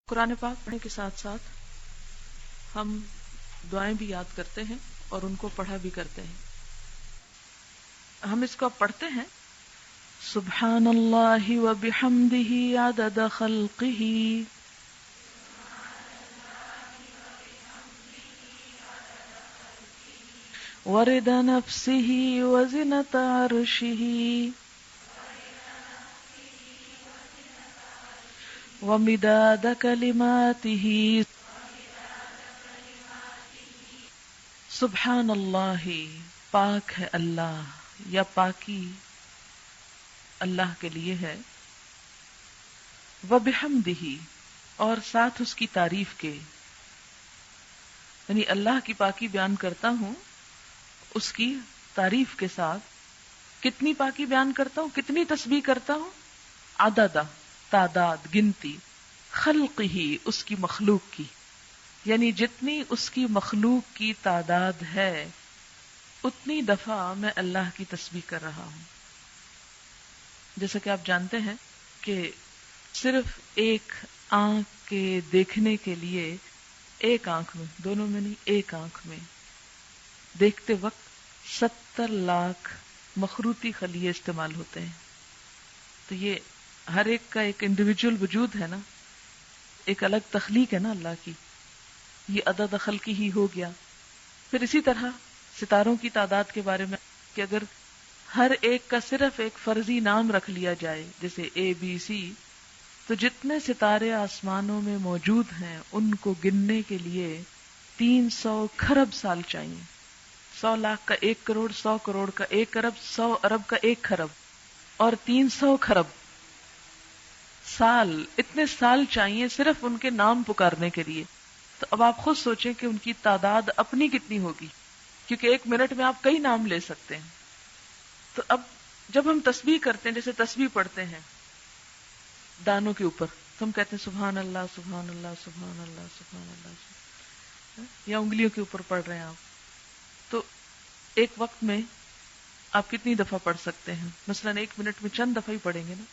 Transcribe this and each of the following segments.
قرآن پاک پڑھنے کے ساتھ ساتھ ہم دعائیں بھی یاد کرتے ہیں اور ان کو پڑھا بھی کرتے ہیں. ہم اس کو پڑھتے ہیں سبحان اللہ و بحمدہ عدد خلقہ ورضا نفسہ وزنۃ عرشہ ومداد کلماتہ. سبحان اللہ، پاک ہے اللہ یا پاکی اللہ کے لیے ہے. وبحمدہ، اور ساتھ اس کی تعریف کے، یعنی اللہ کی پاکی بیان کرتا ہوں اس کی تعریف کے ساتھ. کتنی پاکی بیان کرتا ہوں، کتنی تسبیح کرتا ہوں؟ عدد، تعداد، گنتی، خلقہ، اس کی مخلوق کی، یعنی جتنی اس کی مخلوق کی تعداد ہے اتنی دفعہ میں اللہ کی تسبیح کر رہا ہوں. جیسا کہ آپ جانتے ہیں کہ صرف ایک آنکھ کے دیکھنے کے لیے، ایک آنکھ میں، دونوں میں نہیں، ایک آنکھ میں دیکھتے وقت 70 لاکھ مخروطی خلیے استعمال ہوتے ہیں. تو یہ ہر ایک کا ایک انڈیویجول وجود ہے نا، ایک الگ تخلیق ہے نا اللہ کی. یہ عدد خلقی ہی ہو گیا. پھر اسی طرح ستاروں کی تعداد کے بارے میں کہ اگر ہر ایک کا صرف ایک فرضی نام رکھ لیا جائے جیسے اے بی سی، تو جتنے ستارے آسمانوں میں موجود ہیں ان کو گننے کے لیے 300 کھرب سال چاہیے. 100 لاکھ کا 1 کروڑ، 100 کروڑ کا 1 ارب، 100 ارب کا 1 کھرب، اور 300 کھرب سال. اتنے سال چاہیے صرف ان کے نام پکارنے کے لیے. تو اب آپ خود سوچیں کہ ان کی تعداد اپنی کتنی ہوگی، کیونکہ 1 منٹ میں آپ کئی نام لے سکتے ہیں. تو اب جب ہم تسبیح کرتے ہیں، جیسے تسبیح پڑھتے ہیں دانوں کے اوپر، تو ہم کہتے ہیں سبحان اللہ سبحان اللہ سبحان اللہ سبحان اللہ، یا انگلیوں کے اوپر پڑھ رہے ہیں آپ، تو ایک وقت میں آپ کتنی دفعہ پڑھ سکتے ہیں؟ مثلا 1 منٹ میں چند دفعہ ہی پڑھیں گے نا.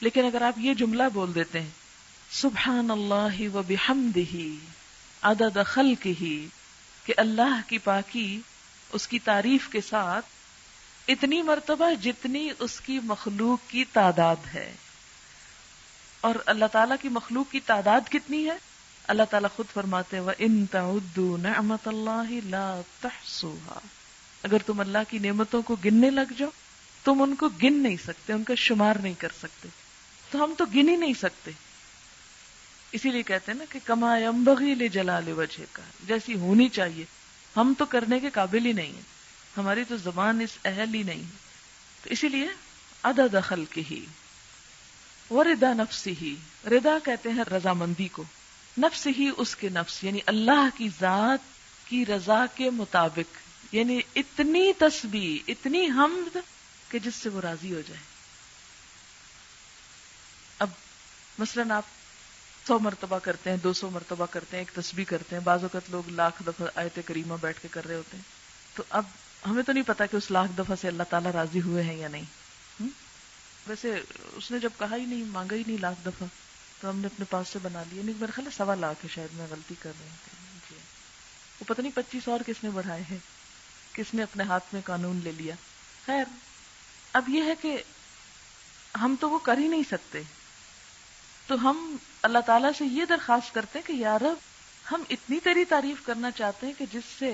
لیکن اگر آپ یہ جملہ بول دیتے ہیں سبحان اللہ و بحمدہ عدد خلقہ، کہ اللہ کی پاکی اس کی تعریف کے ساتھ اتنی مرتبہ جتنی اس کی مخلوق کی تعداد ہے. اور اللہ تعالیٰ کی مخلوق کی تعداد کتنی ہے؟ اللہ تعالیٰ خود فرماتے ہیں وَإِن تَعُدُّوا نِعْمَةَ اللَّهِ لَا تُحْصُوهَا، اگر تم اللہ کی نعمتوں کو گننے لگ جاؤ تم ان کو گن نہیں سکتے، ان کا شمار نہیں کر سکتے. تو ہم تو گن ہی نہیں سکتے. اسی لیے کہتے ہیں نا کہ کما ینبغی لجلال وجہک، جیسی ہونی چاہیے ہم تو کرنے کے قابل ہی نہیں ہیں، ہماری تو زبان اس اہل ہی نہیں. تو اسی لیے عدد خلقہ ورضا نفسہ، رضا کہتے ہیں رضامندی کو، نفس ہی اس کے نفس، یعنی اللہ کی ذات کی رضا کے مطابق، یعنی اتنی تسبیح، اتنی حمد کہ جس سے وہ راضی ہو جائے. اب مثلاً آپ 100 مرتبہ کرتے ہیں، 200 مرتبہ کرتے ہیں، ایک تسبیح کرتے ہیں، بعض اوقات لوگ 1,00,000 دفعہ آیت کریمہ بیٹھ کے کر رہے ہوتے ہیں. تو اب ہمیں تو نہیں پتا کہ اس 1,00,000 دفعہ سے اللہ تعالیٰ راضی ہوئے ہیں یا نہیں. ویسے اس نے جب کہا ہی نہیں، مانگا ہی نہیں 1,00,000 دفعہ، تو ہم نے اپنے پاس سے بنا لیا. نہیں، میرا خیال ہے 1,25,000 ہے، شاید میں غلطی کر رہی ہوں. وہ پتہ نہیں 25 اور کس نے بڑھائے ہیں، کس نے اپنے ہاتھ میں قانون لے لیا. خیر، اب یہ ہے کہ ہم تو وہ کر ہی نہیں سکتے. تو ہم اللہ تعالیٰ سے یہ درخواست کرتے ہیں کہ یا رب، ہم اتنی تیری تعریف کرنا چاہتے ہیں کہ جس سے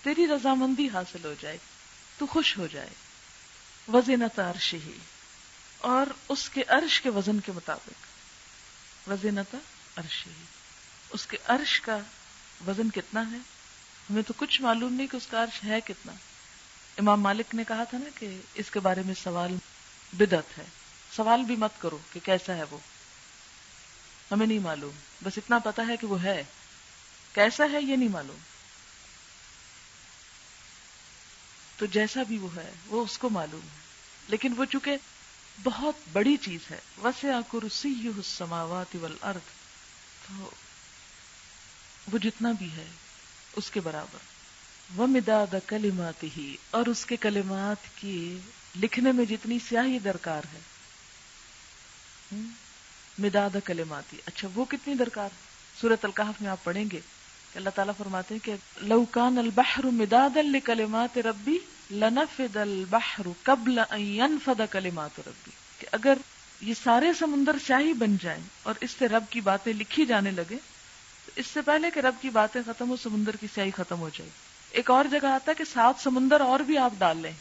تیری رضامندی حاصل ہو جائے، تو خوش ہو جائے. وزنۃ عرشہ، اور اس کے عرش کے وزن کے مطابق. وزنۃ عرشہ، اس کے عرش کا وزن کتنا ہے؟ ہمیں تو کچھ معلوم نہیں کہ اس کا عرش ہے کتنا. امام مالک نے کہا تھا نا کہ اس کے بارے میں سوال بدعت ہے. سوال بھی مت کرو کہ کیسا ہے وہ، ہمیں نہیں معلوم، بس اتنا پتا ہے کہ وہ ہے، کیسا ہے یہ نہیں معلوم. تو جیسا بھی وہ ہے وہ اس کو معلوم ہے، لیکن وہ چونکہ بہت بڑی چیز ہے، وسع کرسیہ السماوات والارض، تو وہ جتنا بھی ہے اس کے برابر. ومداد کلماتہ، اور اس کے کلمات کی لکھنے میں جتنی سیاہی درکار ہے، مداد کلماتی. اچھا وہ کتنی درکار؟ سورۃ الکہف میں آپ پڑھیں گے کہ اللہ تعالیٰ فرماتے ہیں کہ لو کان البحر مدادا لکلمات ربی لنفد البحر قبل ان ينفد کلمات ربی، کہ اگر یہ سارے سمندر سیاہی بن جائیں اور اس سے رب کی باتیں لکھی جانے لگے تو اس سے پہلے کہ رب کی باتیں ختم ہو سمندر کی سیاہی ختم ہو جائے. ایک اور جگہ آتا ہے کہ 7 سمندر اور بھی آپ ڈال لیں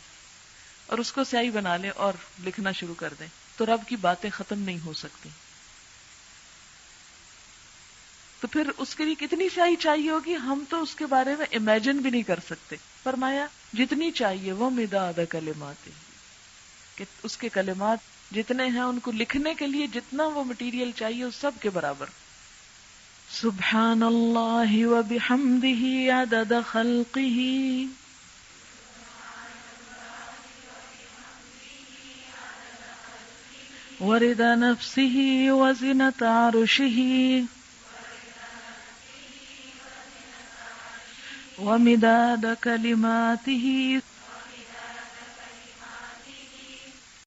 اور اس کو سیاہی بنا لیں اور لکھنا شروع کر دیں تو رب کی باتیں ختم نہیں ہو سکتی. تو پھر اس کے لیے کتنی سیاہی چاہیے ہوگی، ہم تو اس کے بارے میں امیجن بھی نہیں کر سکتے. فرمایا جتنی چاہیے وہ مداد کلمات، کہ اس کے کلمات جتنے ہیں ان کو لکھنے کے لیے جتنا وہ مٹیریل چاہیے اس سب کے برابر. سبحان اللہ وبحمدہ عدد خلقہ ورضا نفسہ وزنۃ عرشہ ومداد کلماتہ